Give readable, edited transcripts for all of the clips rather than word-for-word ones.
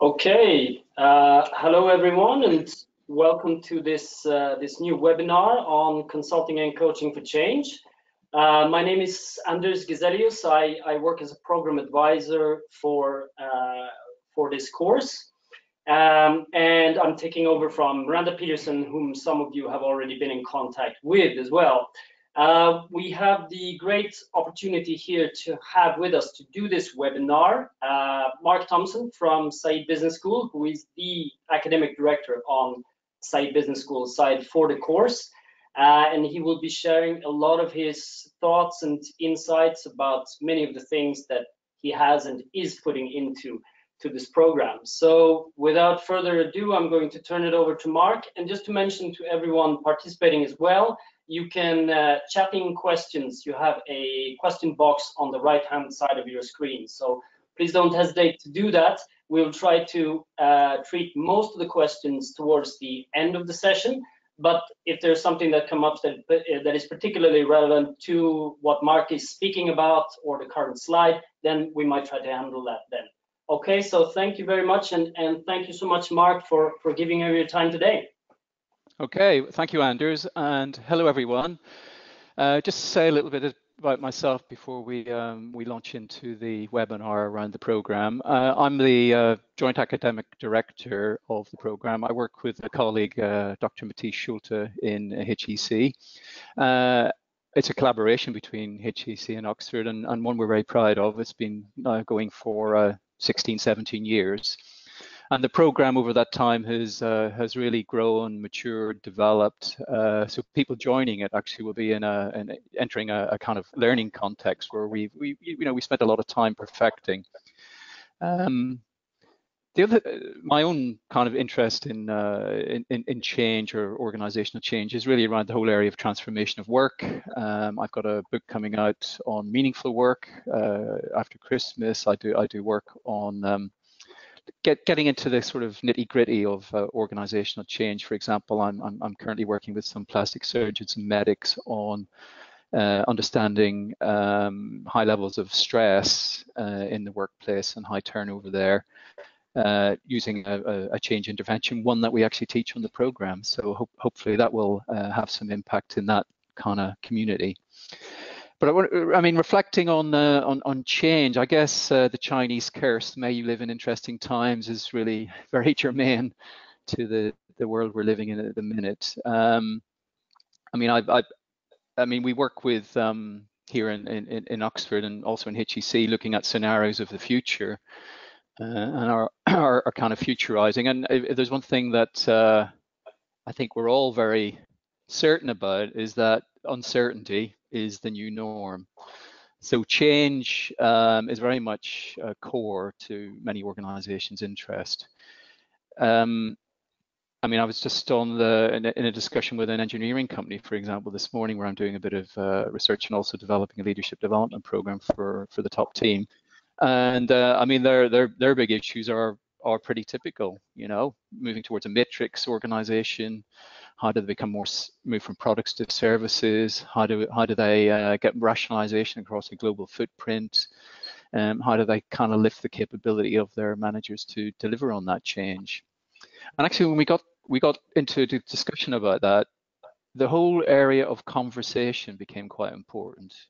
Okay, hello everyone, and welcome to this new webinar on consulting and coaching for change. My name is Anders Geselius. I work as a program advisor for this course, and I'm taking over from Miranda Peterson, whom some of you have already been in contact with as well. We have the great opportunity here to have with us to do this webinar Mark Thompson from Said Business School, who is the academic director on Said Business School side for the course. And he will be sharing a lot of his thoughts and insights about many of the things that he has and is putting into this program. So without further ado, I'm going to turn it over to Mark. And just to mention to everyone participating as well, you can chat in questions. You have a question box on the right-hand side of your screen. So please don't hesitate to do that. We'll try to treat most of the questions towards the end of the session. But if there's something that comes up that is particularly relevant to what Mark is speaking about or the current slide, then we might try to handle that then. Okay, so thank you very much, and thank you so much, Mark, for giving me your time today. Okay, thank you, Anders, and hello, everyone. Just to say a little bit about myself before we launch into the webinar around the program. I'm the Joint Academic Director of the program. I work with a colleague, Dr. Mathies Schulte in HEC. It's a collaboration between HEC and Oxford, and one we're very proud of. It's been going for 16, 17 years. And the program over that time has really grown, matured, developed. So people joining it actually will be entering a kind of learning context where we spent a lot of time perfecting. My own kind of interest in change or organizational change is really around the whole area of transformation of work. I've got a book coming out on meaningful work after Christmas. I do work on getting into the sort of nitty-gritty of organizational change. For example, I'm currently working with some plastic surgeons and medics on understanding high levels of stress in the workplace and high turnover there, using a change intervention, one that we actually teach on the program. So hopefully that will have some impact in that kind of community. But I mean, reflecting on change, I guess the Chinese curse, "May you live in interesting times," is really very germane to the world we're living in at the minute. I mean, we work with here in Oxford and also in HEC, looking at scenarios of the future and are kind of futurizing. And if there's one thing that I think we're all very certain about, is that uncertainty is the new norm. So change is very much core to many organizations' interest. I mean, I was just in a discussion with an engineering company, for example, this morning, where I'm doing a bit of research and also developing a leadership development program for the top team. And I mean, their big issues are pretty typical, you know, moving towards a matrix organization. How do they become move from products to services? How do they get rationalization across a global footprint? How do they kind of lift the capability of their managers to deliver on that change? And actually, when we got into the discussion about that, the whole area of conversation became quite important.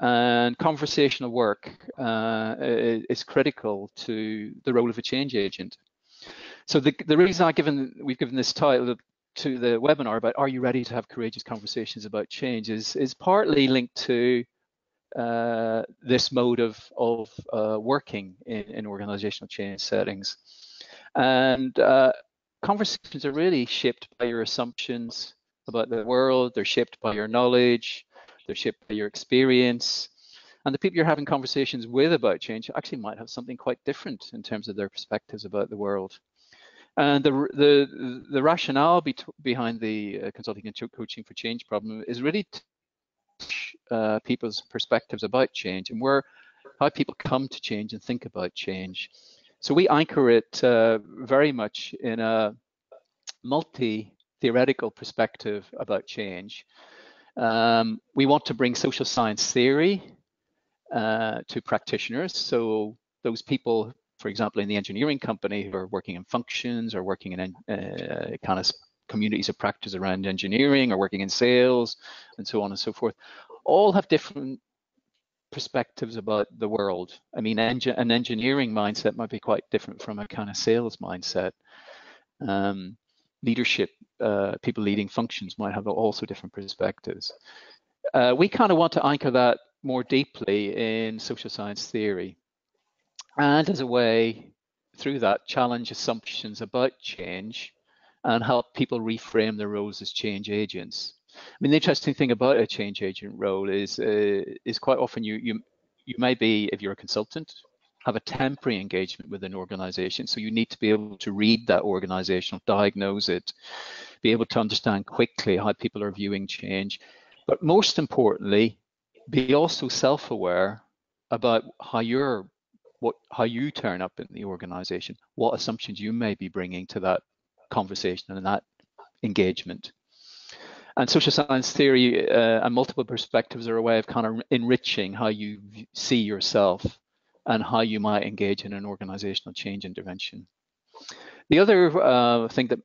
And conversational work is critical to the role of a change agent. So the reason we've given this title to the webinar about "Are you ready to have courageous conversations about change?" is partly linked to this mode of working in organizational change settings. And conversations are really shaped by your assumptions about the world. They're shaped by your knowledge. They're shaped by your experience. And the people you're having conversations with about change actually might have something quite different in terms of their perspectives about the world. And the rationale behind the consulting and coaching for change problem is really to teach people's perspectives about change and how people come to change and think about change. So we anchor it very much in a multi-theoretical perspective about change. We want to bring social science theory to practitioners, so those people for example, in the engineering company who are working in functions or working in kind of communities of practice around engineering or working in sales and so on and so forth, all have different perspectives about the world. I mean, an engineering mindset might be quite different from a kind of sales mindset. Leadership, people leading functions might have also different perspectives. We kind of want to anchor that more deeply in social science theory, and as a way through that challenge assumptions about change and help people reframe their roles as change agents. I mean, the interesting thing about a change agent role is quite often you may be, if you're a consultant, have a temporary engagement with an organization. So you need to be able to read that organization, diagnose it, be able to understand quickly how people are viewing change. But most importantly, be also self-aware about how you turn up in the organization, what assumptions you may be bringing to that conversation and that engagement. And social science theory and multiple perspectives are a way of kind of enriching how you see yourself and how you might engage in an organizational change intervention. The other thing that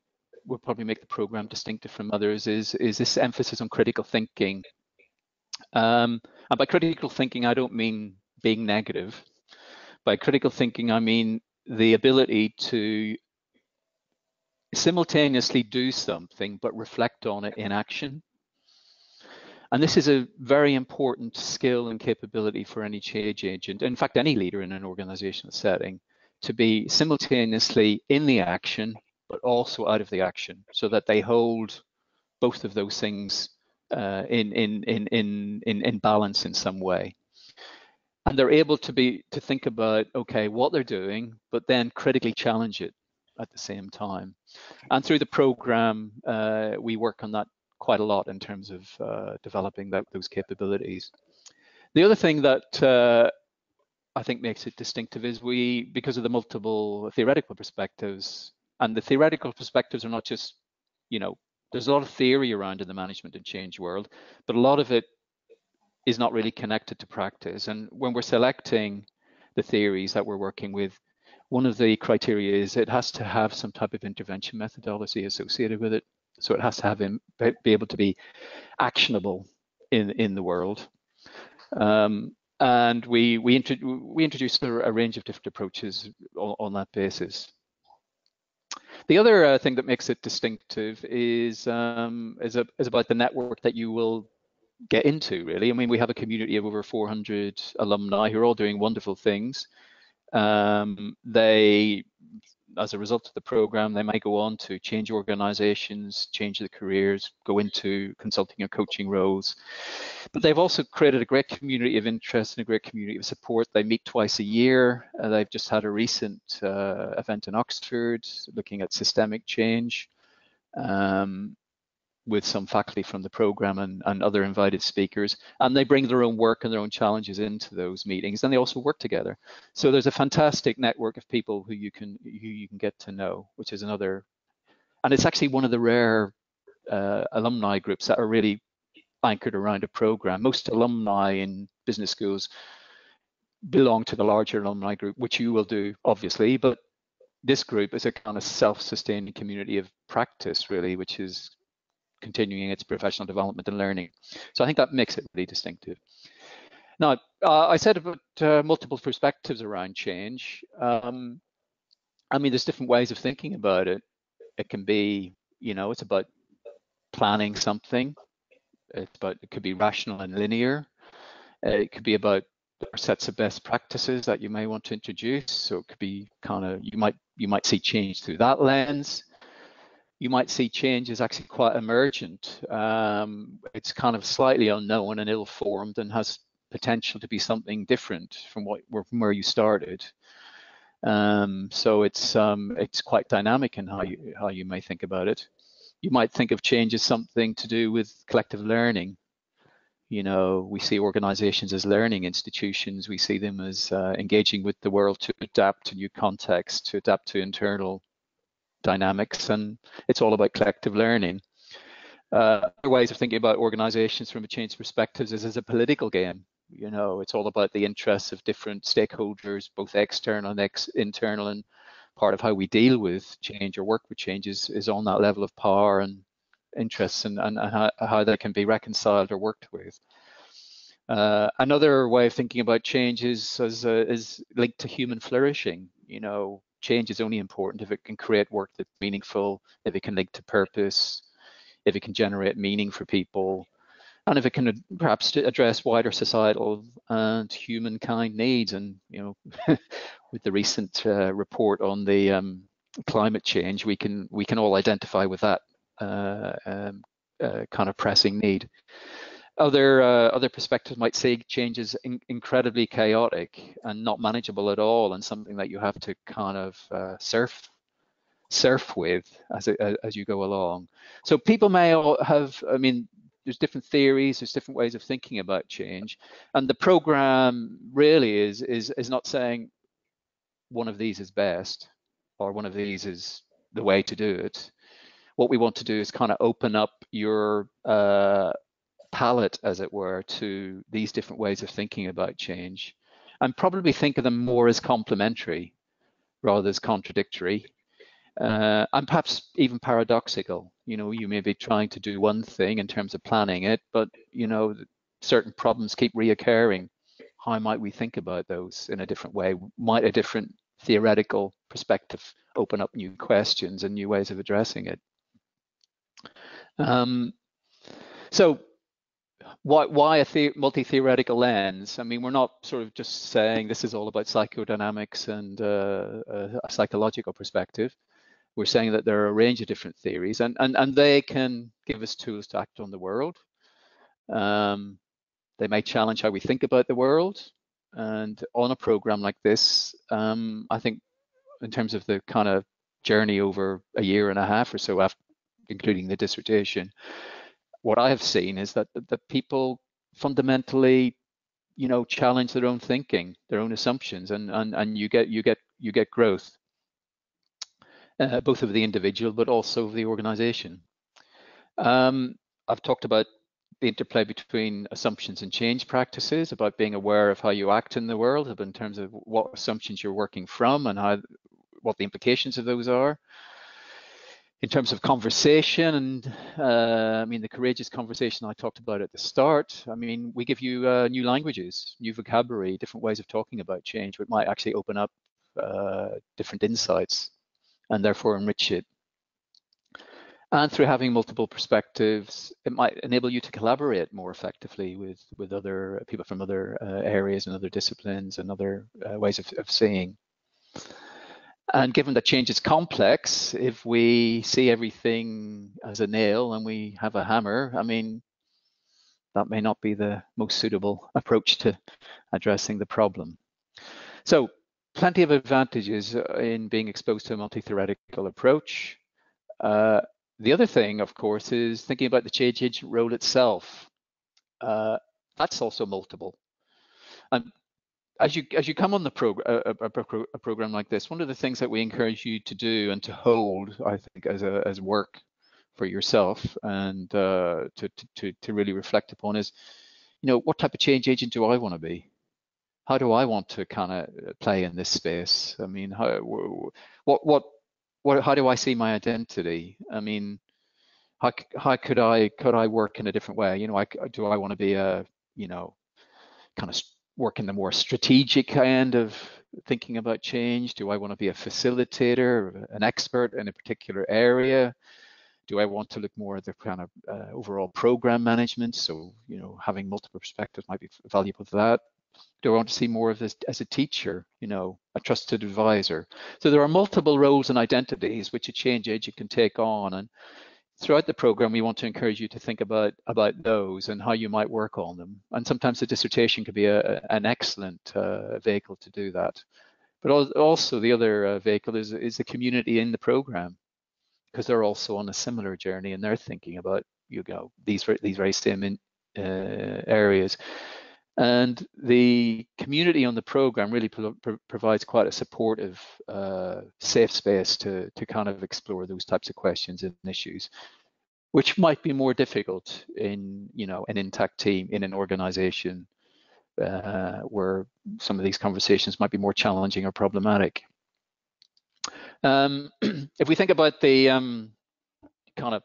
will probably make the program distinctive from others is this emphasis on critical thinking. And by critical thinking, I don't mean being negative. By critical thinking, I mean the ability to simultaneously do something but reflect on it in action. And this is a very important skill and capability for any change agent, in fact, any leader in an organizational setting, to be simultaneously in the action but also out of the action, so that they hold both of those things in balance in some way. And they're able to think about, okay, what they're doing, but then critically challenge it at the same time. And through the program, we work on that quite a lot in terms of developing those capabilities. The other thing that I think makes it distinctive is because of the multiple theoretical perspectives, and the theoretical perspectives are not just, there's a lot of theory around in the management and change world, but a lot of it is not really connected to practice. And when we're selecting the theories that we're working with, one of the criteria is it has to have some type of intervention methodology associated with it. So it has to have be able to be actionable in the world. And we introduced a range of different approaches on that basis. The other thing that makes it distinctive is about the network that you will get into, really. I mean, we have a community of over 400 alumni who are all doing wonderful things. They, as a result of the program, they might go on to change organizations, change their careers, go into consulting or coaching roles. But they've also created a great community of interest and a great community of support. They meet twice a year. They've just had a recent event in Oxford looking at systemic change, with some faculty from the program and other invited speakers, and they bring their own work and their own challenges into those meetings, and they also work together. So there's a fantastic network of people who you can get to know, which is another, and it's actually one of the rare alumni groups that are really anchored around a program. Most alumni in business schools belong to the larger alumni group, which you will do, obviously, but this group is a kind of self-sustaining community of practice, really, which is continuing its professional development and learning. So I think that makes it really distinctive. Now, I said about multiple perspectives around change. I mean, there's different ways of thinking about it. It can be, it's about planning something. It could be rational and linear. It could be about sets of best practices that you may want to introduce. So it could be kind of, you might see change through that lens. You might see change as actually quite emergent. It's kind of slightly unknown and ill-formed and has potential to be something different from where you started. So it's quite dynamic in how you may think about it. You might think of change as something to do with collective learning. We see organizations as learning institutions. We see them as engaging with the world to adapt to new contexts, to adapt to internal dynamics, and it's all about collective learning. Other ways of thinking about organizations from a change perspective is as a political game. You know, it's all about the interests of different stakeholders, both external and internal, and part of how we deal with change or work with change is on that level of power and interests, and how they can be reconciled or worked with. Another way of thinking about change is linked to human flourishing. You know, change is only important if it can create work that's meaningful, if it can link to purpose, if it can generate meaning for people, and if it can perhaps address wider societal and humankind needs. And you know, with the recent report on the climate change, we can all identify with that kind of pressing need. Other perspectives might say change is incredibly chaotic and not manageable at all, and something that you have to kind of surf with as you go along. So people may all have, I mean, there's different theories, there's different ways of thinking about change, and the program really is not saying one of these is best or one of these is the way to do it. What we want to do is kind of open up your palette, as it were, to these different ways of thinking about change, and probably think of them more as complementary rather than contradictory, and perhaps even paradoxical. You know, you may be trying to do one thing in terms of planning it, but you know, certain problems keep reoccurring. How might we think about those in a different way? Might a different theoretical perspective open up new questions and new ways of addressing it? So why a multi-theoretical lens? I mean, we're not sort of just saying this is all about psychodynamics and a psychological perspective. We're saying that there are a range of different theories, and they can give us tools to act on the world. They may challenge how we think about the world. And on a program like this, I think in terms of the kind of journey over a year and a half or so, after, including the dissertation, what I have seen is that people fundamentally, you know, challenge their own thinking, their own assumptions, and you get growth, both of the individual but also of the organization. I've talked about the interplay between assumptions and change practices, about being aware of how you act in the world, in terms of what assumptions you're working from and what the implications of those are. In terms of conversation, and I mean, the courageous conversation I talked about at the start, I mean, we give you new languages, new vocabulary, different ways of talking about change, which might actually open up different insights and therefore enrich it. And through having multiple perspectives, it might enable you to collaborate more effectively with other people from other areas and other disciplines and other ways of seeing. And given that change is complex, if we see everything as a nail and we have a hammer, I mean, that may not be the most suitable approach to addressing the problem. So plenty of advantages in being exposed to a multi-theoretical approach. The other thing, of course, is thinking about the change agent role itself. That's also multiple. And as you come on the program like this, one of the things that we encourage you to do and to hold, I think, as work for yourself and to really reflect upon is, you know, what type of change agent do I want to be? How do I want to kind of play in this space? I mean, how do I see my identity? I mean, how could I work in a different way? You know, do I want to be a, you know, kind of work in the more strategic end of thinking about change? Do I want to be a facilitator, an expert in a particular area? Do I want to look more at the kind of overall program management? So, you know, having multiple perspectives might be valuable to that. Do I want to see more of this as a teacher, you know, a trusted advisor? So there are multiple roles and identities which a change agent can take on. And throughout the program, we want to encourage you to think about those and how you might work on them. And sometimes the dissertation could be an excellent vehicle to do that. But also the other vehicle is the community in the program, because they're also on a similar journey and they're thinking about, you know, these very same areas. And the community on the program really provides quite a supportive, safe space to kind of explore those types of questions and issues, which might be more difficult in, you know, an intact team in an organization where some of these conversations might be more challenging or problematic. If we think about the kind of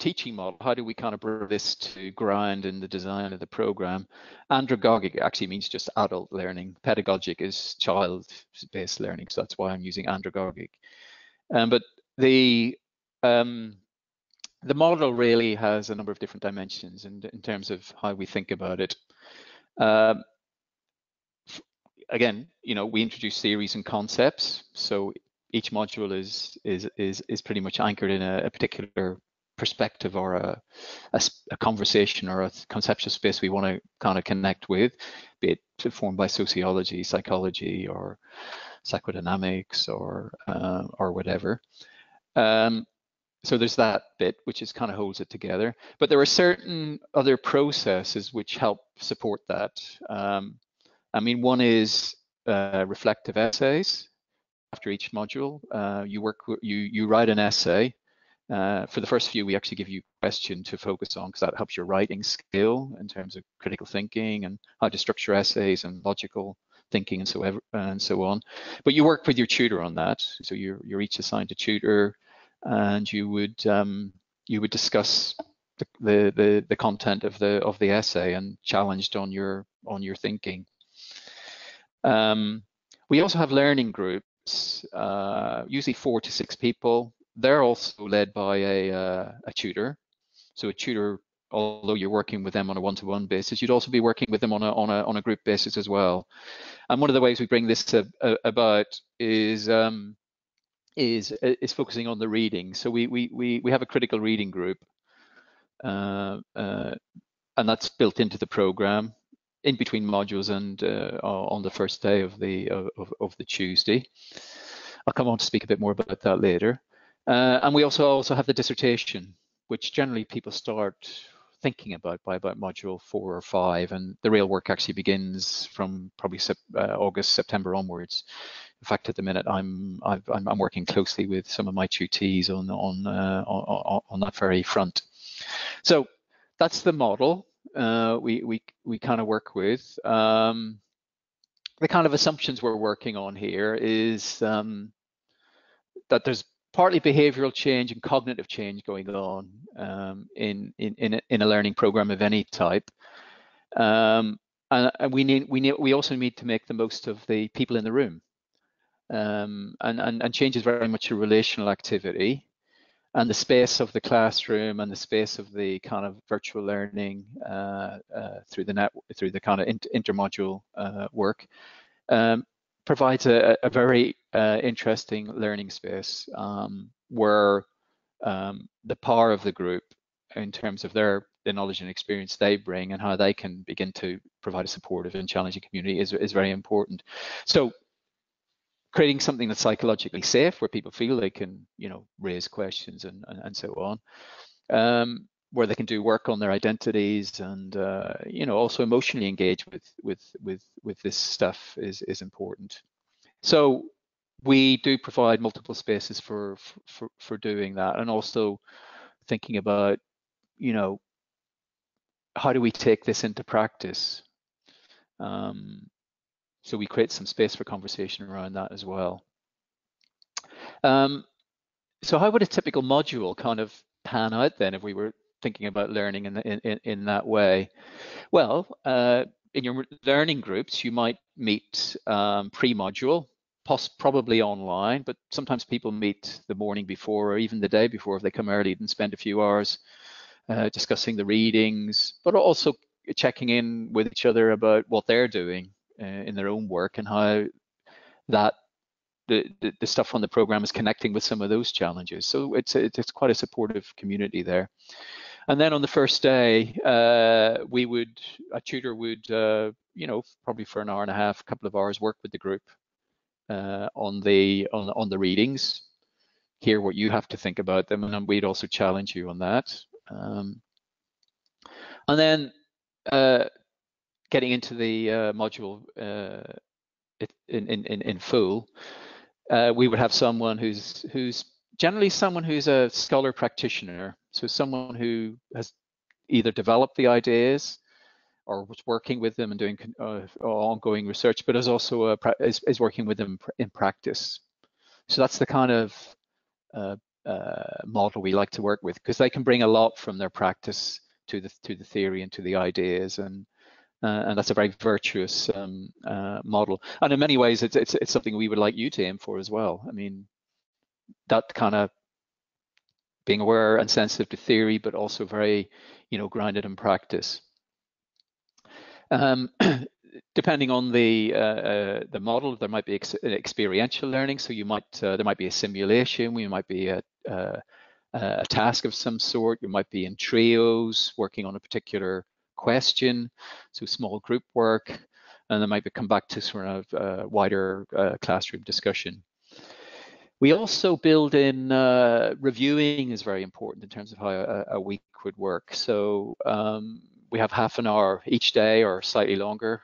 teaching model, how do we kind of bring this to ground in the design of the program? Andragogic actually means just adult learning. Pedagogic is child-based learning, so that's why I'm using andragogic. But the model really has a number of different dimensions in terms of how we think about it. Again, we introduce theories and concepts, so each module is pretty much anchored in a particular perspective or a conversation or a conceptual space we want to kind of connect with, be it formed by sociology, psychology, or psychodynamics, or whatever. So there's that bit which is kind of holds it together, but there are certain other processes which help support that. I mean, one is reflective essays. After each module, you write an essay. For the first few, we actually give you a question to focus on, because that helps your writing skill in terms of critical thinking and how to structure essays and logical thinking and so on. But you work with your tutor on that, so you're each assigned a tutor, and you would discuss the content of the essay and challenged on your thinking. We also have learning groups, usually 4 to 6 people. They're also led by a tutor. So a tutor, although you're working with them on a one-to-one basis, you'd also be working with them on a group basis as well. And one of the ways we bring this about is focusing on the reading. So we have a critical reading group, and that's built into the program in between modules and on the first day of the Tuesday. I'll come on to speak a bit more about that later. And we also have the dissertation, which generally people start thinking about by about module 4 or 5, and the real work actually begins from probably August, September onwards. In fact, at the minute, I'm working closely with some of my tutees on that very front. So that's the model we kind of work with. The kind of assumptions we're working on here is that there's partly behavioral change and cognitive change going on in a learning program of any type, and we also need to make the most of the people in the room, and change is very much a relational activity, and the space of the classroom and the space of the kind of virtual learning through the kind of intermodule work provides a very interesting learning space where the power of the group in terms of the knowledge and experience they bring and how they can begin to provide a supportive and challenging community is very important. So creating something that's psychologically safe, where people feel they can, raise questions and so on, where they can do work on their identities and, also emotionally engage with this stuff is important. So we do provide multiple spaces for doing that, and also thinking about, how do we take this into practice? So we create some space for conversation around that as well. So how would a typical module kind of pan out then if we were thinking about learning in that way? Well, in your learning groups, you might meet pre-module, probably online, but sometimes people meet the morning before or even the day before if they come early and spend a few hours discussing the readings, but also checking in with each other about what they're doing in their own work and how that the stuff on the program is connecting with some of those challenges. So it's quite a supportive community there. And then on the first day, a tutor would, probably for an hour and a half, a couple of hours, work with the group on the readings, hear what you have to think about them, and then we'd also challenge you on that. And then getting into the module in full, we would have someone who's generally someone who's a scholar practitioner, so someone who has either developed the ideas or was working with them and doing ongoing research, but is also is working with them in practice. So that's the kind of model we like to work with, because they can bring a lot from their practice to the theory and to the ideas, and that's a very virtuous model. And in many ways, it's something we would like you to aim for as well. I mean, that kind of being aware and sensitive to theory, but also very, grounded in practice. Depending on the model, there might be experiential learning. So you might there might be a simulation. We might be a task of some sort. You might be in trios working on a particular question, so small group work, and then might come back to sort of wider classroom discussion. We also build in reviewing is very important in terms of how a week would work. So we have half an hour each day or slightly longer,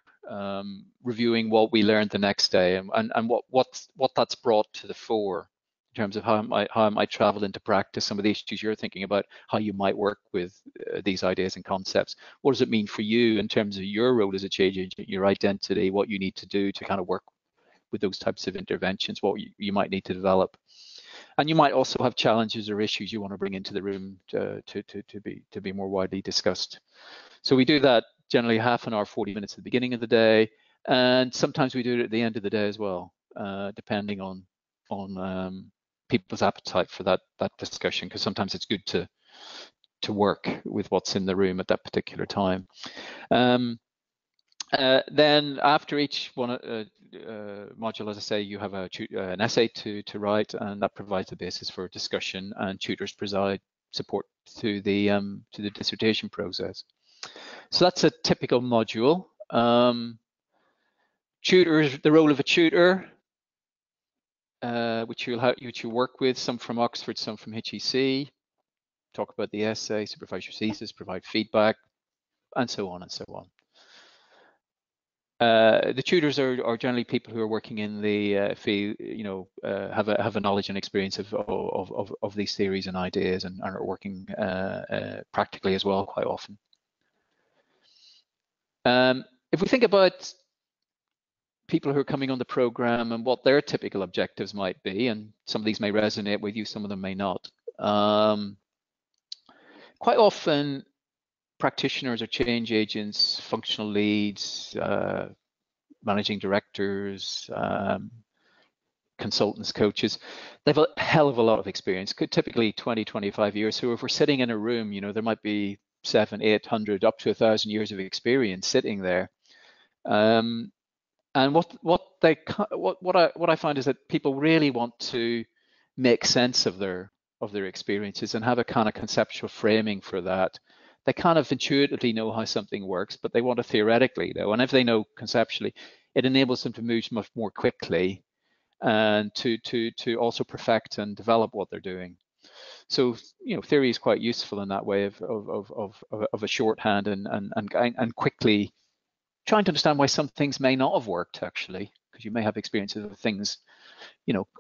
reviewing what we learned the next day and what that's brought to the fore in terms of how it might travel into practice, some of the issues you're thinking about, how you might work with these ideas and concepts. What does it mean for you in terms of your role as a change agent, your identity, what you need to do to kind of work with those types of interventions, what you might need to develop. And you might also have challenges or issues you want to bring into the room to be more widely discussed. So we do that generally half an hour, 40 minutes at the beginning of the day, and sometimes we do it at the end of the day as well, depending on people's appetite for that discussion, because sometimes it's good to work with what's in the room at that particular time. Then after each one module, as I say, you have an essay to write, and that provides the basis for discussion, and tutors provide support to the dissertation process. So that's a typical module. Tutors, the role of a tutor, which you'll work with, some from Oxford, some from HEC, talk about the essay, supervise your thesis, provide feedback, and so on and so on. The tutors are generally people who are working in the field, have a knowledge and experience of these theories and ideas, and are working practically as well quite often. If we think about people who are coming on the program and what their typical objectives might be, and some of these may resonate with you, some of them may not. Quite often, practitioners or change agents, functional leads, managing directors, consultants, coaches, they have a hell of a lot of experience, typically 20, 25 years. So if we're sitting in a room, there might be 700, 800, up to 1,000 years of experience sitting there. And what I find is that people really want to make sense of their experiences and have a kind of conceptual framing for that. They kind of intuitively know how something works, but they want to theoretically know. And if they know conceptually, it enables them to move much more quickly and to also perfect and develop what they're doing. So theory is quite useful in that way of a shorthand and quickly trying to understand why some things may not have worked, actually, because you may have experiences of things,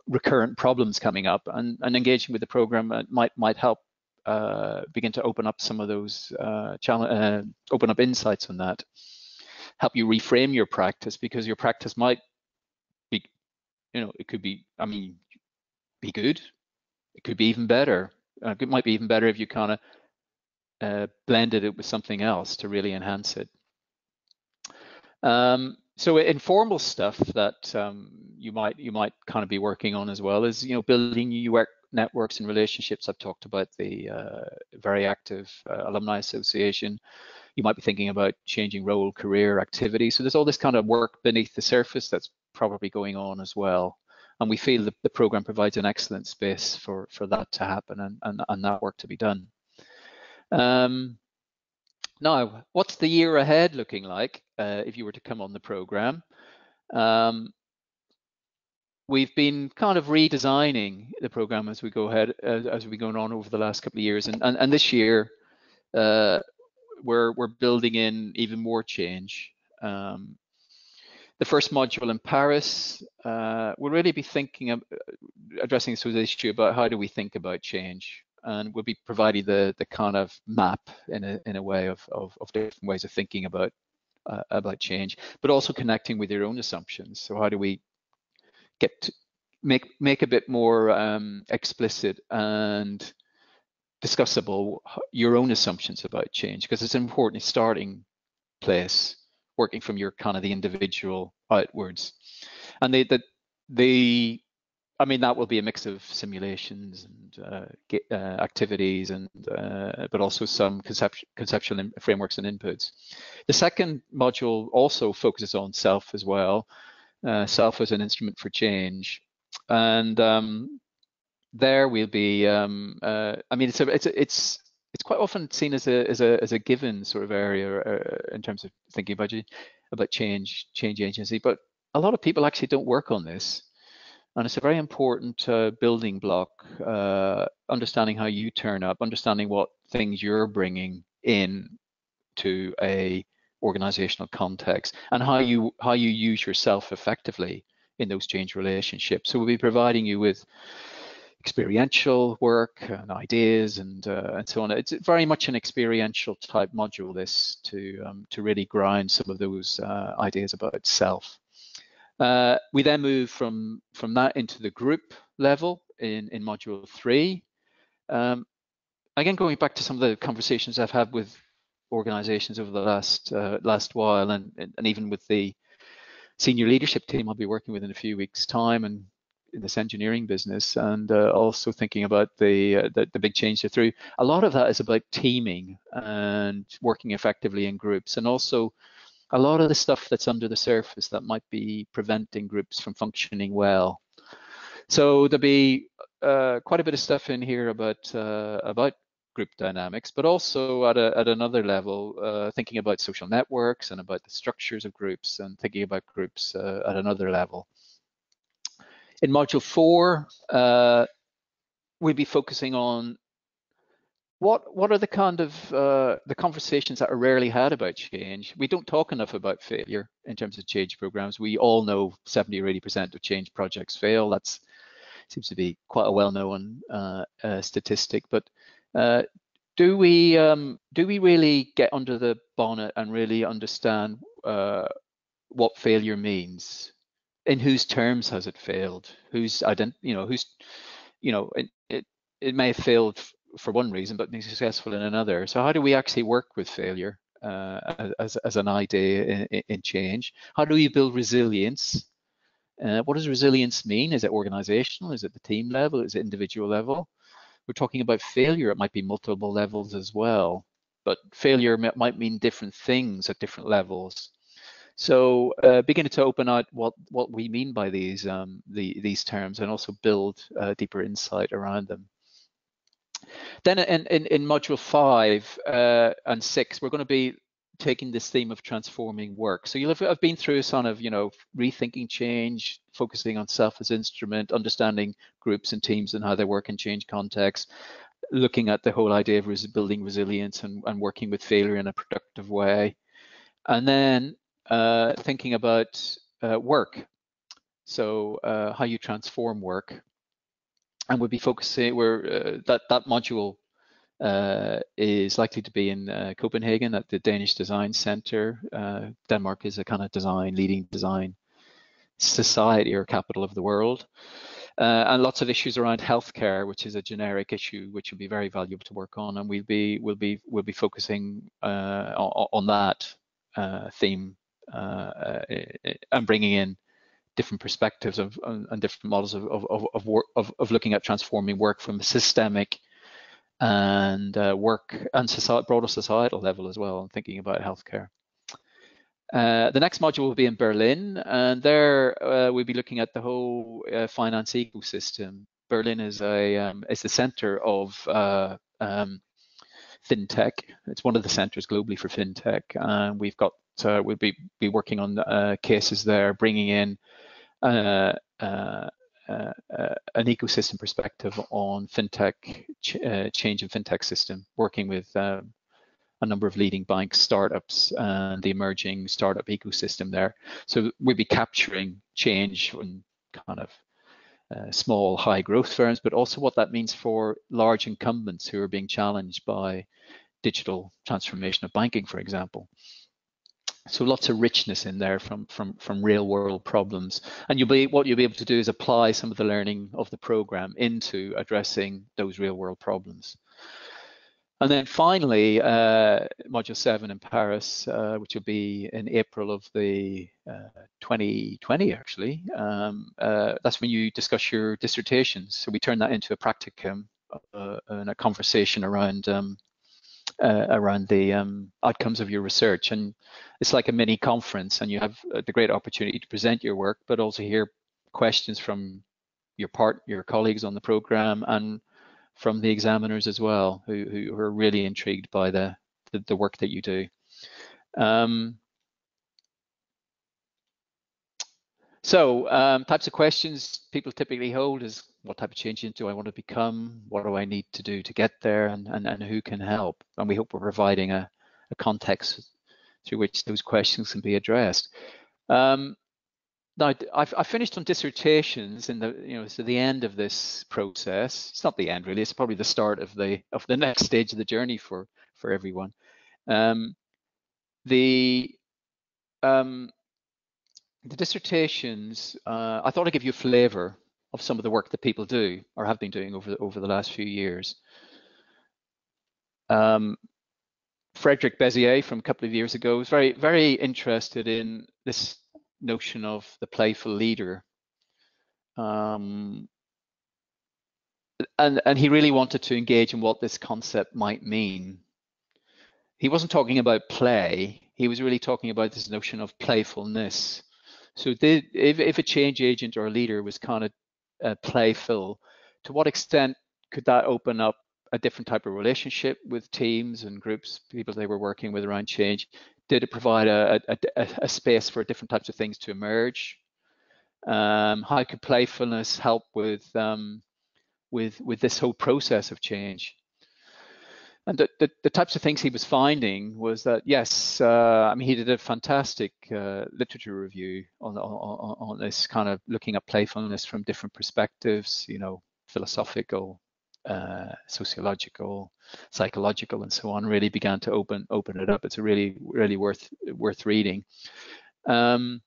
recurrent problems coming up, and engaging with the program might help begin to open up some of those open up insights on that, help you reframe your practice, because your practice might be, it could be, be good, it could be even better. It might be even better if you kind of blended it with something else to really enhance it. So informal stuff that you might kind of be working on as well is building new networks and relationships. I've talked about the very active alumni association. You might be thinking about changing role, career, activity. So there's all this kind of work beneath the surface that's probably going on as well. And we feel that the program provides an excellent space for that to happen and that work to be done. Now, what's the year ahead looking like if you were to come on the program? We've been kind of redesigning the program as we go ahead, as we've gone on over the last couple of years, and this year we're building in even more change. The first module in Paris, we'll really be thinking of addressing this issue about how do we think about change, and we'll be providing the kind of map in a way of different ways of thinking about about change, but also connecting with your own assumptions. So how do we get to make a bit more explicit and discussable your own assumptions about change, because it's an important starting place, working from your kind of the individual outwards. And I mean, that will be a mix of simulations and activities, and but also some conceptual frameworks and inputs. The second module also focuses on self as well, self as an instrument for change, and there we'll be. I mean, it's quite often seen as a given sort of area in terms of thinking about change agency, but a lot of people actually don't work on this. And it's a very important building block, understanding how you turn up, understanding what things you're bringing in to a organizational context, and how you use yourself effectively in those change relationships. So we'll be providing you with experiential work and ideas and so on. It's very much an experiential type module, this, to really ground some of those ideas about self. We then move from that into the group level in module 3. Again, going back to some of the conversations I've had with organizations over the last while, and even with the senior leadership team I'll be working with in a few weeks' time, and in this engineering business, and also thinking about the big change through. A lot of that is about teaming and working effectively in groups, and also a lot of the stuff that's under the surface that might be preventing groups from functioning well. So there'll be quite a bit of stuff in here about group dynamics, but also at another level, thinking about social networks and about the structures of groups, and thinking about groups at another level. In module 4, we'll be focusing on what are the kind of the conversations that are rarely had about change. We don't talk enough about failure in terms of change programs. We all know 70 or 80% of change projects fail. That seems to be quite a well-known statistic. But do we really get under the bonnet and really understand what failure means? In whose terms has it failed? It may have failed for one reason, but be successful in another. So how do we actually work with failure as an idea in change? How do we build resilience? What does resilience mean? Is it organizational? Is it the team level? Is it individual level? We're talking about failure. It might be multiple levels as well, but failure might mean different things at different levels. So beginning to open out what we mean by these terms, and also build deeper insight around them. Then in module 5 and 6, we're going to be taking this theme of transforming work. So I've been through some of rethinking change, focusing on self as instrument, understanding groups and teams and how they work in change context, looking at the whole idea of building resilience and working with failure in a productive way, and then thinking about work. So how you transform work, and we'll be focusing that module is likely to be in Copenhagen at the Danish Design Center. Denmark is a kind of leading design society or capital of the world, and lots of issues around healthcare, which is a generic issue which will be very valuable to work on, and we'll be focusing on that theme and bringing in different perspectives and different models of looking at transforming work from a systemic and work and broader societal level as well, and thinking about healthcare. The next module will be in Berlin, and there we'll be looking at the whole finance ecosystem. Berlin is the center of fintech. It's one of the centers globally for fintech, and we've got we'll be working on cases there, bringing in an ecosystem perspective on fintech change in fintech system, working with a number of leading banks, startups, and the emerging startup ecosystem there. So we'll be capturing change from kind of small, high growth firms, but also what that means for large incumbents who are being challenged by digital transformation of banking, for example. So lots of richness in there from real world problems. And what you'll be able to do is apply some of the learning of the program into addressing those real world problems. And then finally, Module 7 in Paris, which will be in April of the 2020, actually. That's when you discuss your dissertations. So we turn that into a practicum and a conversation around the outcomes of your research. And it's like a mini conference, and you have the great opportunity to present your work, but also hear questions from your colleagues on the program and from the examiners as well, who are really intrigued by the work that you do. Types of questions people typically hold is, what type of change do I want to become? What do I need to do to get there? And who can help? And we hope we're providing a context through which those questions can be addressed. Now, I finished on dissertations in so the end of this process. It's not the end really. It's probably the start of the next stage of the journey for everyone. The dissertations, I thought I'd give you a flavour of some of the work that people do or have been doing over the last few years. Frederic Bézier from a couple of years ago was very, very interested in this notion of the playful leader. And he really wanted to engage in what this concept might mean. He wasn't talking about play. He was really talking about this notion of playfulness. So if a change agent or a leader was kind of playful, to what extent could that open up a different type of relationship with teams and groups, people they were working with around change? Did it provide a space for different types of things to emerge? How could playfulness help with this whole process of change? And the types of things he was finding was that, yes, I mean, he did a fantastic literature review on this, kind of looking at playfulness from different perspectives, philosophical, sociological, psychological, and so on. Really began to open it up. It's a really worth reading. And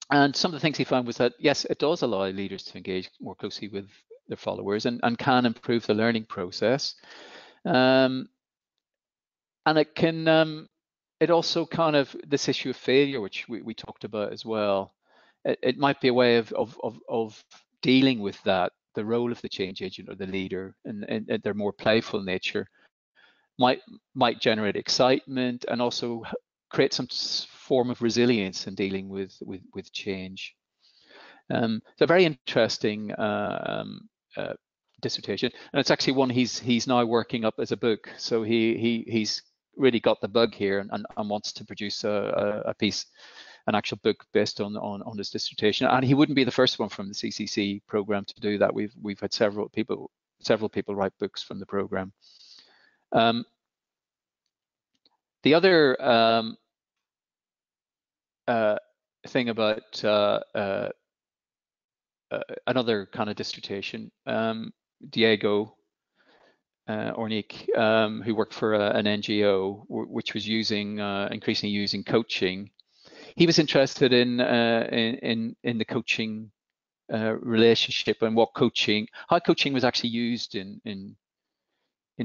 some of the things he found was that, yes, it does allow leaders to engage more closely with their followers and can improve the learning process. And it can, it also kind of, this issue of failure, which we talked about as well, it might be a way of dealing with that, the role of the change agent or the leader and their more playful nature might generate excitement and also create some form of resilience in dealing with change. So very interesting dissertation, and it's actually one he's now working up as a book. So he's really got the bug here and wants to produce a piece, an actual book based on his dissertation. And he wouldn't be the first one from the CCC program to do that. We've had several people write books from the program. The other thing about another kind of dissertation, Diego Ornick, who worked for an NGO which was increasingly using coaching. He was interested in the coaching relationship and how coaching was actually used in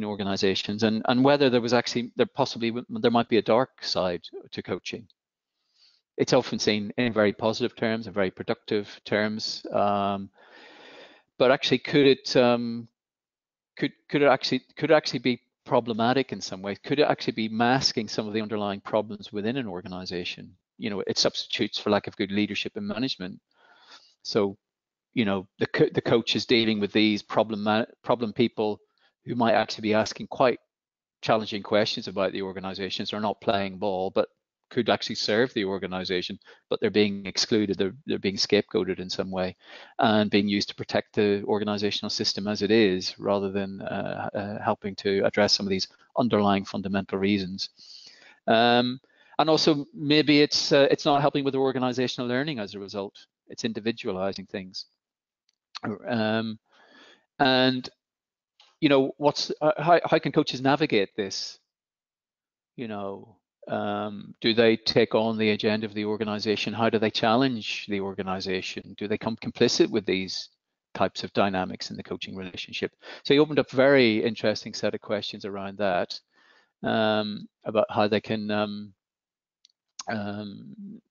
organizations, and whether there might be a dark side to coaching. It's often seen in very positive terms and very productive terms, but actually, could it actually be problematic in some ways? Could it actually be masking some of the underlying problems within an organization? It substitutes for lack of good leadership and management. So, the coach is dealing with these problem people who might actually be asking quite challenging questions about the organizations. They're not playing ball, but could actually serve the organization, but they're being excluded, they're being scapegoated in some way and being used to protect the organizational system as it is, rather than helping to address some of these underlying fundamental reasons. And also maybe it's not helping with organizational learning as a result. It's individualizing things. And how can coaches navigate this? Do they take on the agenda of the organization? How do they challenge the organization? Do they come complicit with these types of dynamics in the coaching relationship? So he opened up a very interesting set of questions around that, about how they can, the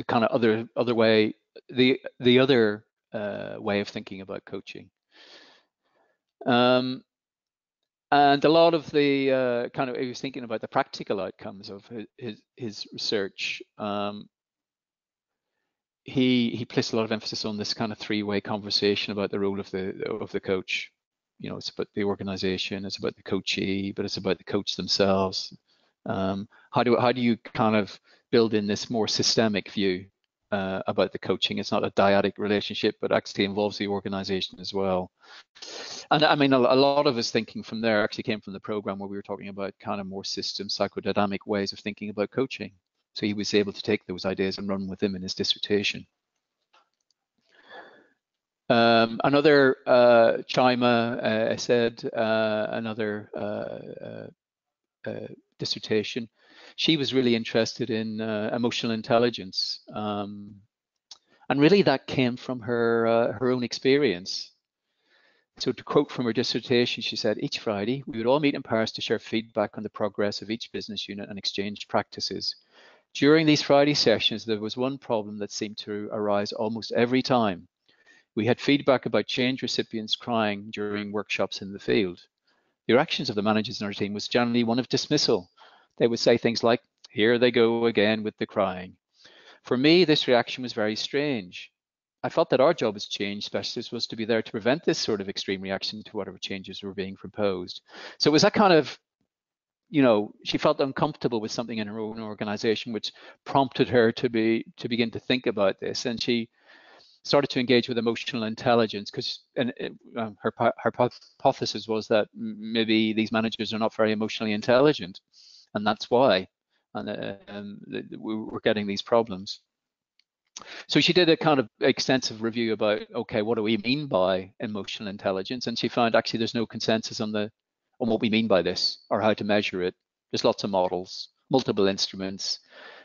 kind of other way, the other way of thinking about coaching. And a lot of the he was thinking about the practical outcomes of his research. He placed a lot of emphasis on this kind of three-way conversation about the role of the coach. You know, it's about the organization, it's about the coachee, but it's about the coach themselves. How do you kind of build in this more systemic view about the coaching? It's not a dyadic relationship, but actually involves the organization as well. And I mean, a lot of his thinking from there actually came from the program where we were talking about kind of more system psychodynamic ways of thinking about coaching. So he was able to take those ideas and run with them in his dissertation. Another Chima said, another dissertation, she was really interested in emotional intelligence. And really that came from her own experience. So to quote from her dissertation, she said, each Friday, we would all meet in Paris to share feedback on the progress of each business unit and exchange practices. During these Friday sessions, there was one problem that seemed to arise almost every time. We had feedback about change recipients crying during workshops in the field. The reactions of the managers in our team was generally one of dismissal. They would say things like, here they go again with the crying. For me, this reaction was very strange. I felt that our job as change specialists was to be there to prevent this sort of extreme reaction to whatever changes were being proposed. So it was that kind of, you know, she felt uncomfortable with something in her own organization, which prompted her to begin to think about this. And she started to engage with emotional intelligence because her hypothesis was that maybe these managers are not very emotionally intelligent, and that's why we're getting these problems. So she did a kind of extensive review about, okay, what do we mean by emotional intelligence? And she found actually there's no consensus on what we mean by this or how to measure it. There's lots of models, multiple instruments,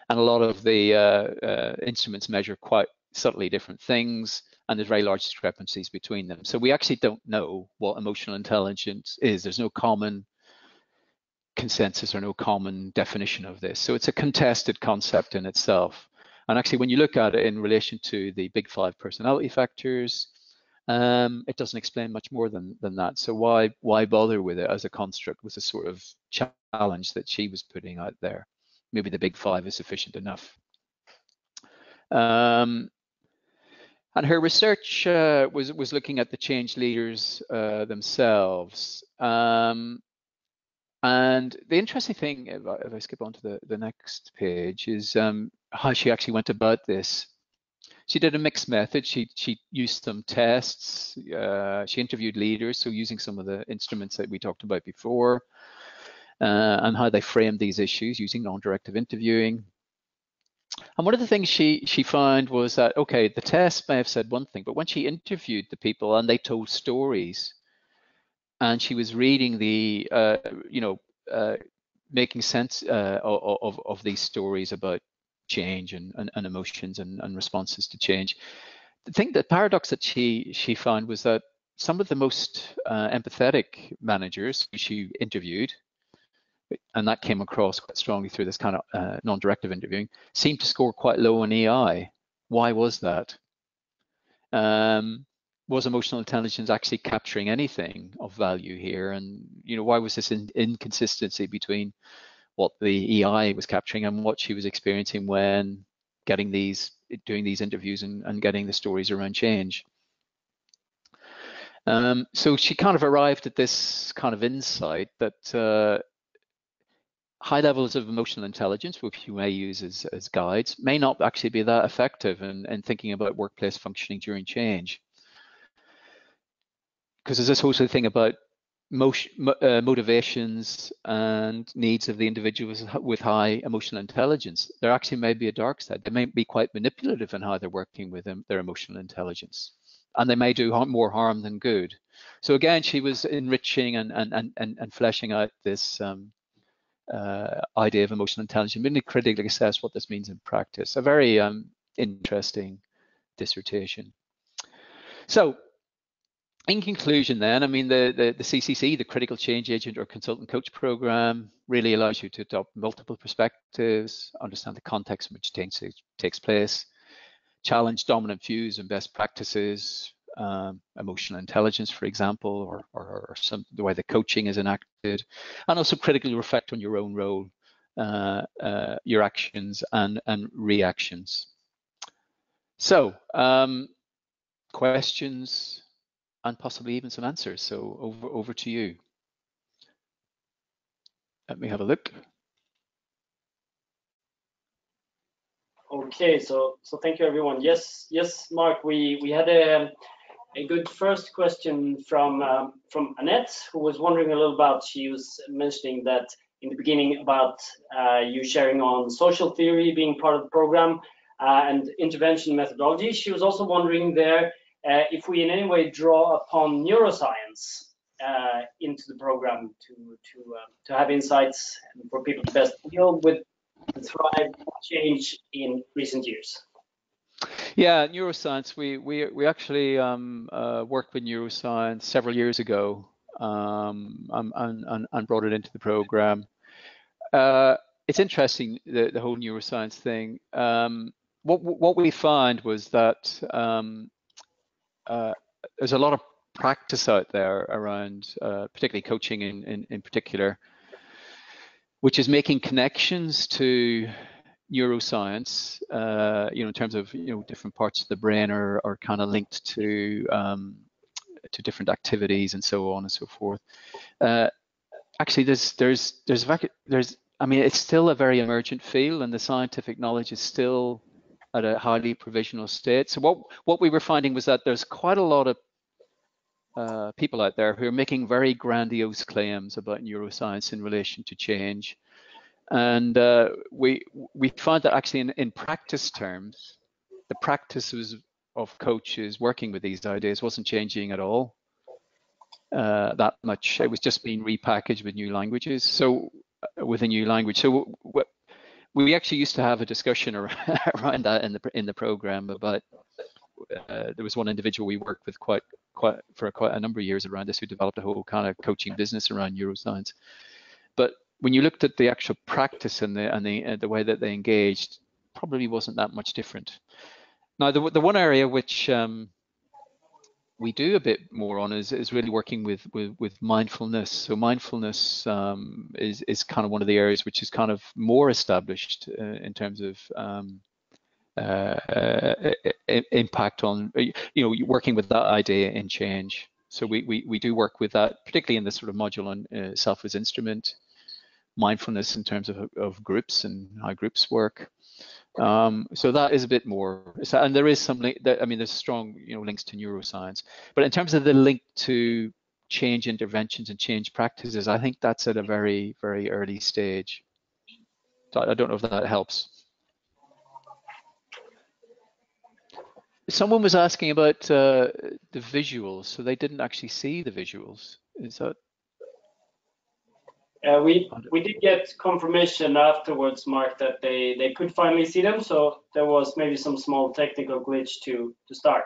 and a lot of the instruments measure quite subtly different things, and there's very large discrepancies between them. So we actually don't know what emotional intelligence is. There's no common consensus or no common definition of this. So it's a contested concept in itself. And actually, when you look at it in relation to the big 5 personality factors, it doesn't explain much more than that. So why bother with it as a construct was a sort of challenge that she was putting out there. Maybe the big 5 is sufficient enough. And her research was looking at the change leaders themselves. And the interesting thing, if I skip on to the next page, is how she actually went about this. She did a mixed method. She used some tests. She interviewed leaders, so using some of the instruments that we talked about before, and how they framed these issues using non-directive interviewing. And one of the things she found was that, okay, the test may have said one thing, but when she interviewed the people and they told stories, and she was reading the, making sense of these stories about change and emotions and responses to change. The paradox that she found was that some of the most empathetic managers who she interviewed, and that came across quite strongly through this kind of non-directive interviewing, seemed to score quite low on EI. Why was that? Was emotional intelligence actually capturing anything of value here? And why was this inconsistency between what the EI was capturing and what she was experiencing when doing these interviews and getting the stories around change? So she kind of arrived at this kind of insight that high levels of emotional intelligence, which you may use as guides, may not actually be that effective in thinking about workplace functioning during change. Because there's this whole sort of thing about motivations and needs of the individuals with high emotional intelligence. There actually may be a dark side. They may be quite manipulative in how they're working with their emotional intelligence, and they may do more harm than good. So again, she was enriching and fleshing out this idea of emotional intelligence, really critically assess what this means in practice. A very interesting dissertation. So, in conclusion then, I mean, the CCC, the Critical Change Agent or Consultant Coach Program, really allows you to adopt multiple perspectives, understand the context in which change takes place, challenge dominant views and best practices, emotional intelligence, for example, or the way the coaching is enacted, and also critically reflect on your own role, your actions and reactions. So, questions and possibly even some answers. So over to you. Let me have a look. Okay, so thank you everyone. Yes, Mark, we had a good first question from Annette, who was wondering a little about, she was mentioning that in the beginning about you sharing on social theory being part of the program and intervention methodology. She was also wondering there if we in any way draw upon neuroscience into the program to have insights and for people to best deal with the thrive change in recent years. Yeah, neuroscience. We actually worked with neuroscience several years ago and brought it into the program. It's interesting, the whole neuroscience thing. What we found was that there's a lot of practice out there around, particularly coaching in particular, which is making connections to neuroscience, in terms of different parts of the brain are kind of linked to different activities and so on and so forth. Actually, I mean, it's still a very emergent field, and the scientific knowledge is still at a highly provisional state. So what we were finding was that there's quite a lot of people out there who are making very grandiose claims about neuroscience in relation to change. And we found that actually in practice terms, the practices of coaches working with these ideas wasn't changing at all that much. It was just being repackaged with new languages. So with a new language. So we actually used to have a discussion around that in the program about there was one individual we worked with for quite a number of years around this who developed a whole kind of coaching business around neuroscience. But when you looked at the actual practice and the way that they engaged, probably wasn't that much different. Now, the one area which we do a bit more on is really working with mindfulness. So mindfulness is kind of one of the areas which is kind of more established in terms of impact on working with that idea in change. So we do work with that, particularly in this sort of module on self as instrument, mindfulness in terms of groups and how groups work. So that is a bit more, and there is some link. I mean, there's strong links to neuroscience, but in terms of the link to change interventions and change practices, I think that's at a very, very early stage. So I don't know if that helps. Someone was asking about the visuals, so they didn't actually see the visuals. Is that? We did get confirmation afterwards, Mark, that they could finally see them. So there was maybe some small technical glitch to start.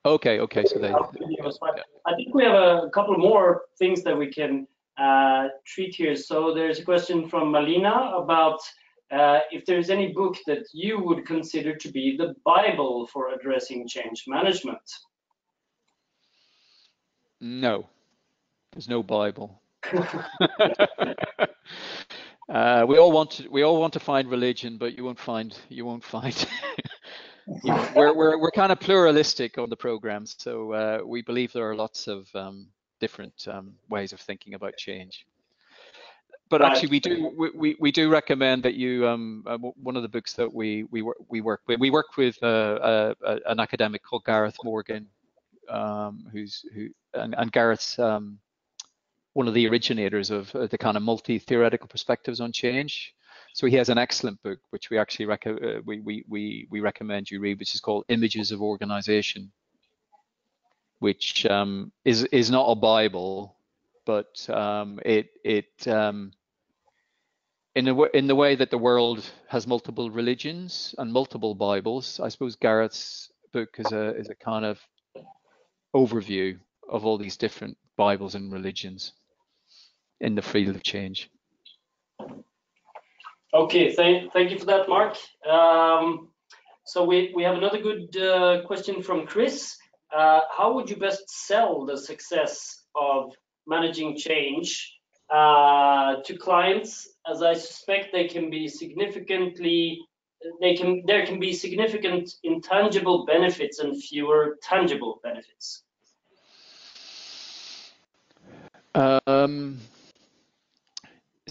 Okay. So they. I think we have a couple more things that we can treat here. So there's a question from Malina about if there's any book that you would consider to be the Bible for addressing change management. No, there's no Bible. We all want to find religion, but you won't find we're kind of pluralistic on the programs, so we believe there are lots of different ways of thinking about change. But actually, we do recommend that you one of the books that we work with an academic called Gareth Morgan, and Gareth's one of the originators of the kind of multi-theoretical perspectives on change. So he has an excellent book, which we actually we recommend you read, which is called Images of Organization, which is not a Bible, but in the way that the world has multiple religions and multiple Bibles, I suppose Gareth's book is a kind of overview of all these different Bibles and religions in the field of change. Okay, thank you for that, Mark. So we have another good question from Chris. How would you best sell the success of managing change to clients? As I suspect there can be significant intangible benefits and fewer tangible benefits.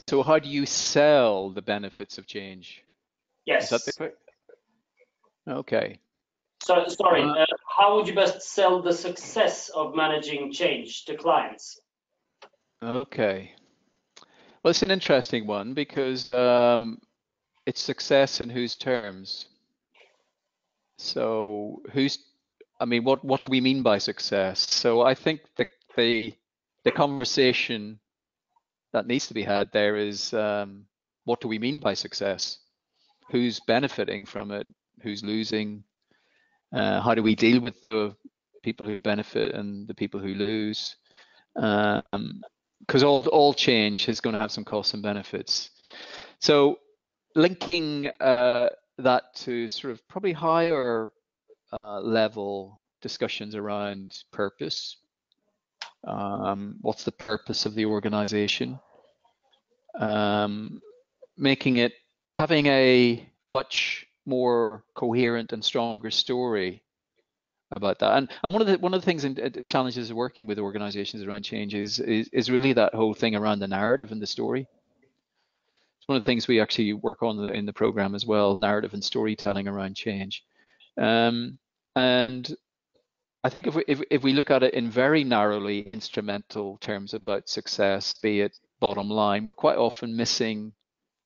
So how do you sell the benefits of change? Yes. Is that the question? Okay. So, sorry, how would you best sell the success of managing change to clients? Okay. Well, it's an interesting one because it's success in whose terms? So what do we mean by success? So I think the conversation that needs to be had there is what do we mean by success? Who's benefiting from it? Who's losing? How do we deal with the people who benefit and the people who lose? Because all change is going to have some costs and benefits. So linking that to sort of probably higher level discussions around purpose. What's the purpose of the organization? Having a much more coherent and stronger story about that. And one of the things and challenges of working with organizations around change is really that whole thing around the narrative and the story. It's one of the things we actually work on in the program as well, narrative and storytelling around change. And I think if we look at it in very narrowly instrumental terms about success, be it bottom line, quite often missing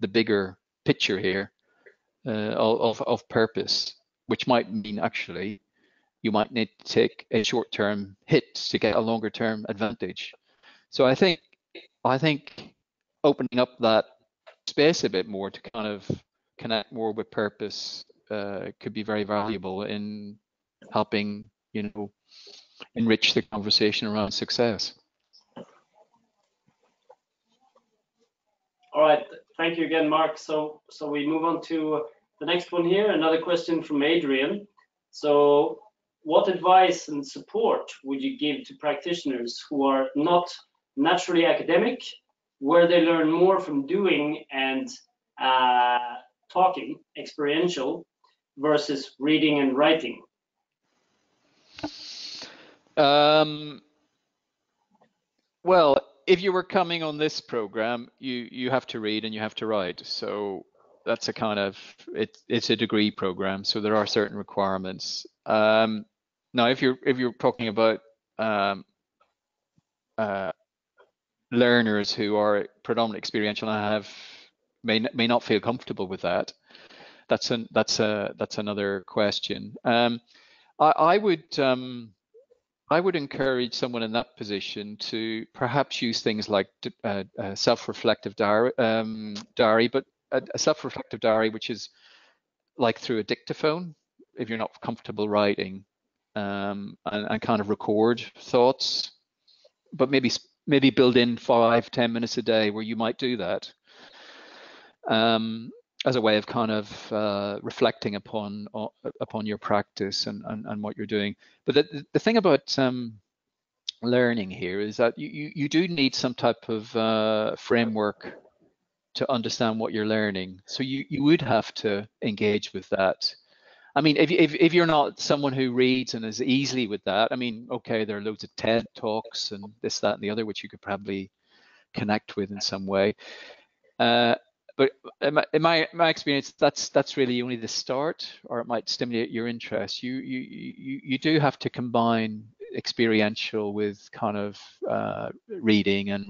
the bigger picture here of purpose, which might mean actually you might need to take a short-term hit to get a longer-term advantage. So I think opening up that space a bit more to kind of connect more with purpose could be very valuable in helping, enrich the conversation around success. All right, thank you again, Mark. So we move on to the next one here, another question from Adrian. So what advice and support would you give to practitioners who are not naturally academic, where they learn more from doing and talking, experiential, versus reading and writing? Well, if you were coming on this program, you have to read and you have to write. So that's it's a degree program, so there are certain requirements. Now, if you're talking about learners who are predominantly experiential and may not feel comfortable with that, that's another question. I would encourage someone in that position to perhaps use things like a self-reflective diary, but a self-reflective diary which is like through a dictaphone, if you're not comfortable writing, and kind of record thoughts, but maybe build in 5-10 minutes a day where you might do that. As a way of kind of reflecting upon your practice and what you're doing. But the thing about learning here is that you do need some type of framework to understand what you're learning. So you would have to engage with that. I mean, if you're not someone who reads and is easily with that, I mean, okay, there are loads of TED Talks and this, that, and the other, which you could probably connect with in some way. But in my experience, that's really only the start, or it might stimulate your interest. You do have to combine experiential with kind of reading and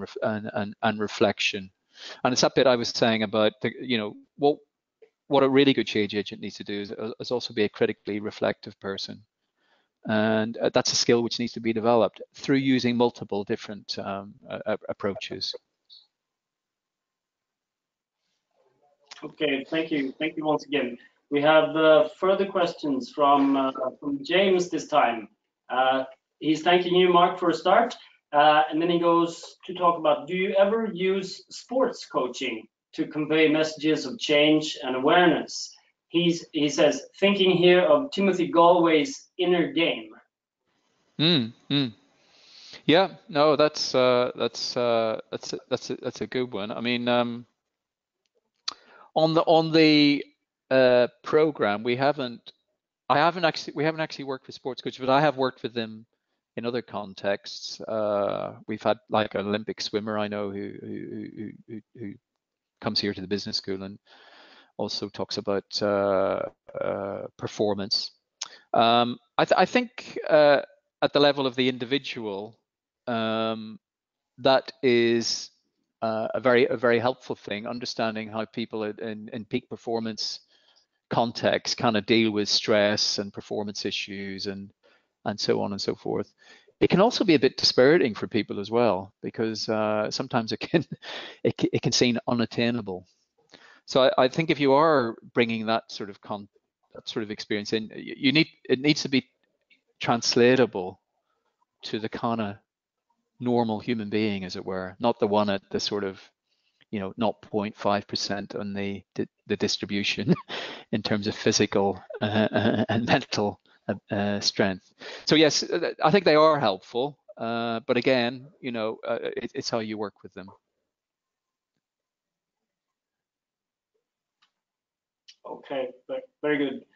reflection. And it's that bit I was saying about what a really good change agent needs to do is also be a critically reflective person, and that's a skill which needs to be developed through using multiple different approaches. Okay, thank you once again. We have further questions from James this time. He's thanking you, Mark, for a start, and then he goes to talk about: do you ever use sports coaching to convey messages of change and awareness? He says, thinking here of Timothy Galway's Inner Game. Yeah, no, that's a good one. I mean, on the program, we haven't actually worked with sports coaches, but I have worked with them in other contexts. We've had like an Olympic swimmer I know who comes here to the business school and also talks about performance. I think at the level of the individual, that is a very helpful thing. Understanding how people in peak performance context kind of deal with stress and performance issues and so on and so forth. It can also be a bit dispiriting for people as well, because sometimes it can seem unattainable. So I think if you are bringing that sort of experience in, it needs to be translatable to the kind of normal human being, as it were, not the one at the sort of 0.5% on the distribution in terms of physical and mental strength. So yes, I think they are helpful, but again, it's how you work with them. Okay, very good.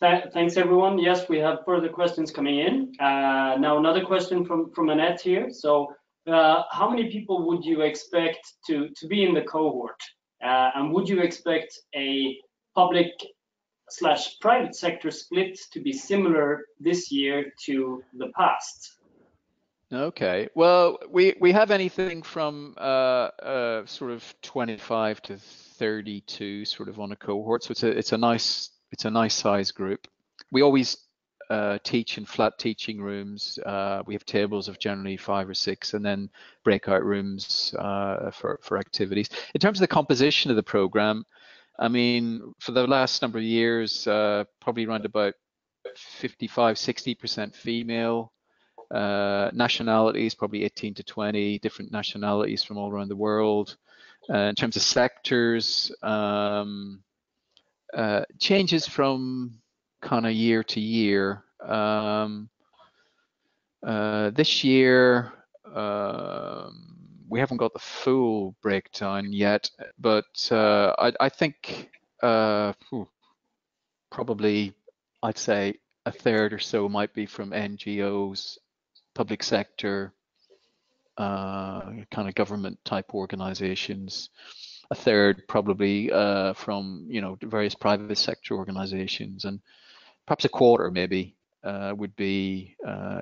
Thanks, everyone. Yes, we have further questions coming in. Now, another question from Annette here. So, how many people would you expect to be in the cohort? And would you expect a public/private sector split to be similar this year to the past? Okay. Well, we have anything from sort of 25 to 32 sort of on a cohort. So it's a nice size group. We always teach in flat teaching rooms. We have tables of generally 5 or 6, and then breakout rooms for activities. In terms of the composition of the program, I mean, for the last number of years, probably around about 55-60% female. Nationalities, probably 18 to 20 different nationalities from all around the world. In terms of sectors, changes from kind of year to year. This year, we haven't got the full breakdown yet, but I think probably I'd say a third or so might be from NGOs, public sector, kind of government type organizations. A third probably from various private sector organizations, and perhaps a quarter maybe would be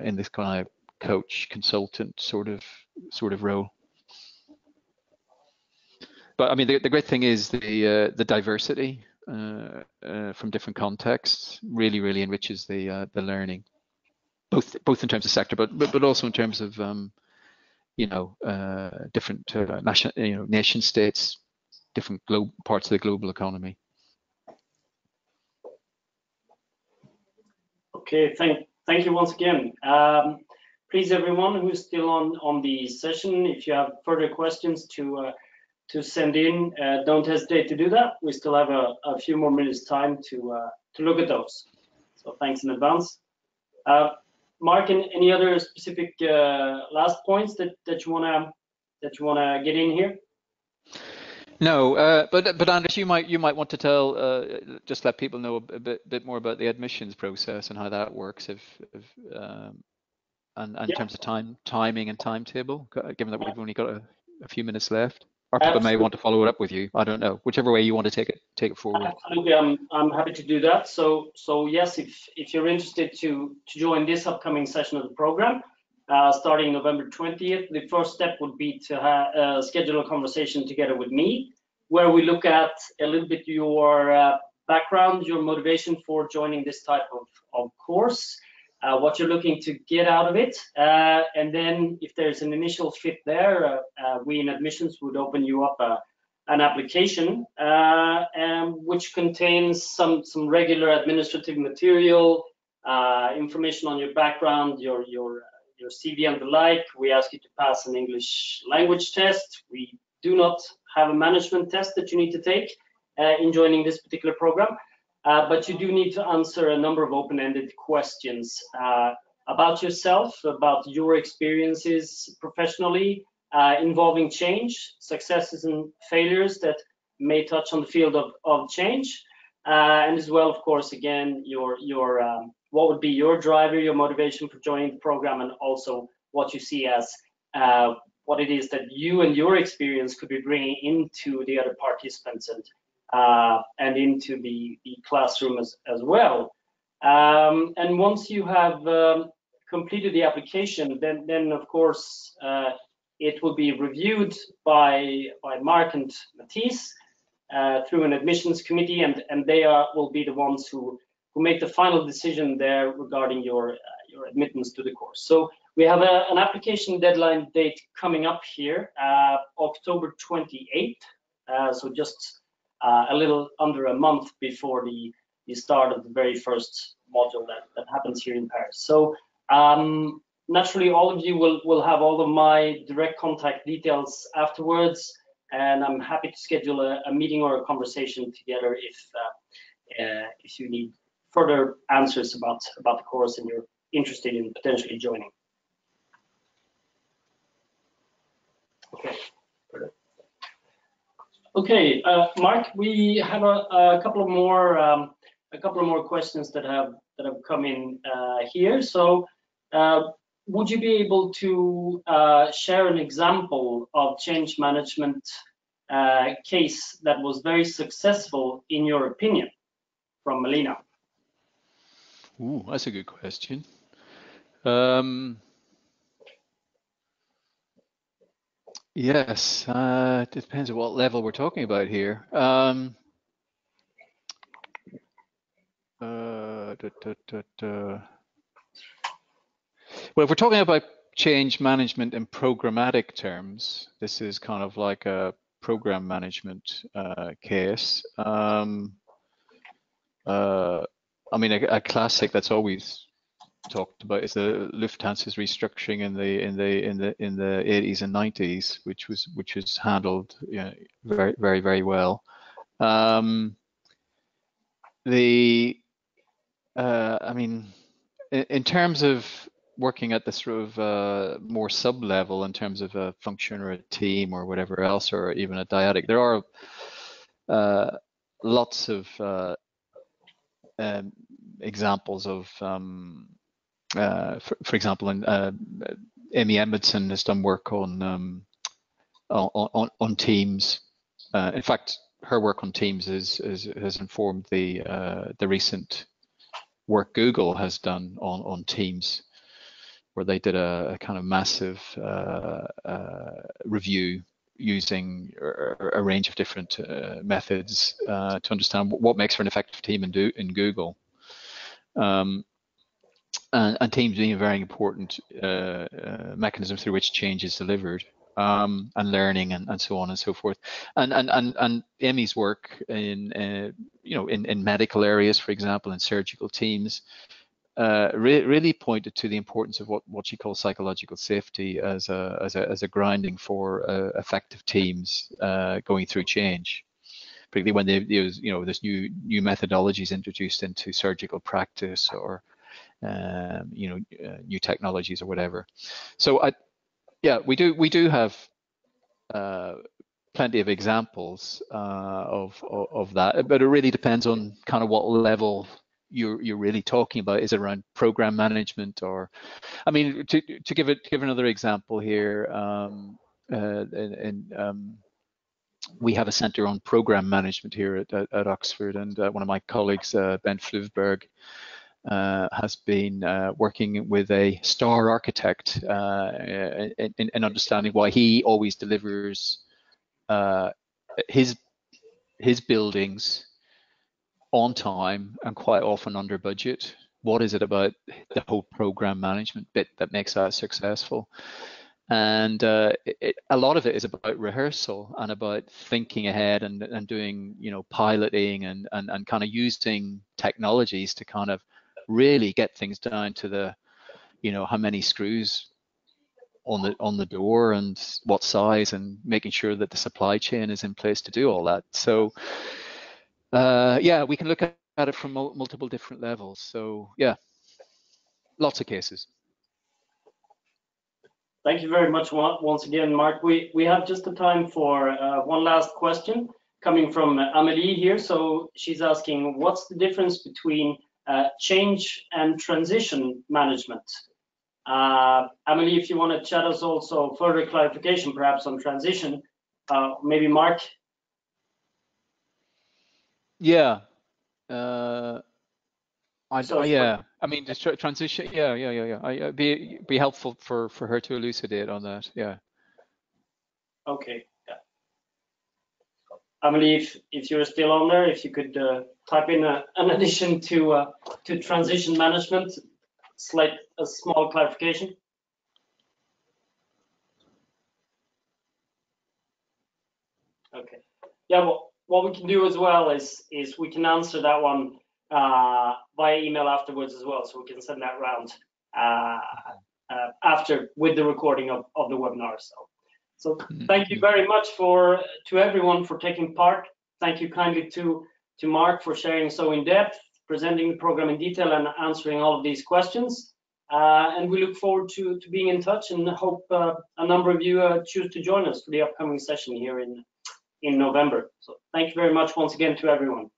in this kind of coach consultant sort of role. But I mean, the great thing is the diversity from different contexts really enriches the learning, both in terms of sector, but also in terms of different nation states, different parts of the global economy. Okay, thank you once again. Please, everyone who's still on the session, if you have further questions to send in, don't hesitate to do that. We still have a few more minutes time to look at those. So thanks in advance. Mark, any other specific last points that you wanna get in here? No, but Anders, you might want to tell, just let people know a bit more about the admissions process and how that works, in terms of timing and timetable, given that we've only got a few minutes left. Or people may want to follow it up with you. I don't know. Whichever way you want to take it forward. Absolutely, I'm happy to do that. So yes, if you're interested to join this upcoming session of the program, starting November 20th, the first step would be to schedule a conversation together with me, where we look at a little bit your background, your motivation for joining this type of course, what you're looking to get out of it, and then if there's an initial fit there, we in admissions would open you up an application which contains some regular administrative material, information on your background, your CV and the like. We ask you to pass an English language test. We do not have a management test that you need to take in joining this particular program, but you do need to answer a number of open-ended questions about yourself, about your experiences professionally, involving change, successes and failures that may touch on the field of change, and as well, of course, again, your what would be your driver, your motivation for joining the program, and also what you see as what it is that you and your experience could be bringing into the other participants and into the classroom as well. And once you have completed the application, then of course it will be reviewed by Mark and Matisse through an admissions committee, and they will be the ones who make the final decision there regarding your admittance to the course. So we have an application deadline date coming up here, October 28th, so just a little under a month before the start of the very first module that happens here in Paris. So naturally, all of you will have all of my direct contact details afterwards, and I'm happy to schedule a meeting or a conversation together if you need further answers about the course and you're interested in potentially joining. Okay, Mark, we have a couple of more questions that have come in here. So, would you be able to share an example of change management case that was very successful in your opinion, from Melina? Ooh, that's a good question. Yes, it depends on what level we're talking about here. Well, if we're talking about change management in programmatic terms, this is kind of like a program management case. I mean, a classic that's always talked about is the Lufthansa's restructuring in the 80s and 90s, which was handled, you know, very well. I mean, in terms of working at the sort of more sub level, in terms of a function or a team or whatever else, or even a dyadic, there are lots of examples of, for example, Amy Edmondson has done work on teams. In fact, her work on teams has informed the recent work Google has done on teams, where they did a kind of massive review using a range of different methods to understand what makes for an effective team in Google. And teams being a very important mechanism through which change is delivered, and learning and so on and so forth. And Amy's work in in medical areas, for example, in surgical teams, really pointed to the importance of what she calls psychological safety as a grounding for effective teams going through change, particularly when there's new methodologies introduced into surgical practice, or new technologies or whatever. So we do have plenty of examples of that, but it really depends on kind of what level you're really talking about. Is it around program management, or, I mean, to give another example here, we have a center on program management here at Oxford, and one of my colleagues, Ben Fluvberg, has been working with a star architect in understanding why he always delivers his buildings on time and quite often under budget. What is it about the whole program management bit that makes that successful? And a lot of it is about rehearsal and about thinking ahead and doing, piloting and kind of using technologies to kind of really get things down to the, how many screws on the door and what size, and making sure that the supply chain is in place to do all that. So yeah, we can look at it from multiple different levels. So yeah, lots of cases. Thank you very much once again, Mark. We have just the time for one last question coming from Amelie here. So she's asking, what's the difference between change and transition management? Amelie, if you want to chat us also further clarification perhaps on transition, maybe Mark? Yeah. Yeah, I mean, the transition. Yeah. Be helpful for her to elucidate on that. Yeah. Okay. Yeah. Amelie, if you're still on there, if you could type in an addition to transition management, a small clarification. Okay. Yeah. Well, what we can do as well is we can answer that one via email afterwards as well, so we can send that round after with the recording of the webinar. So thank you very much to everyone for taking part. Thank you kindly to Mark for sharing so in depth, presenting the program in detail, and answering all of these questions. And we look forward to being in touch, and hope a number of you choose to join us for the upcoming session here in November. So thank you very much once again to everyone.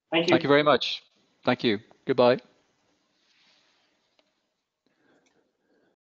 Thank you. Thank you very much. Thank you. Goodbye.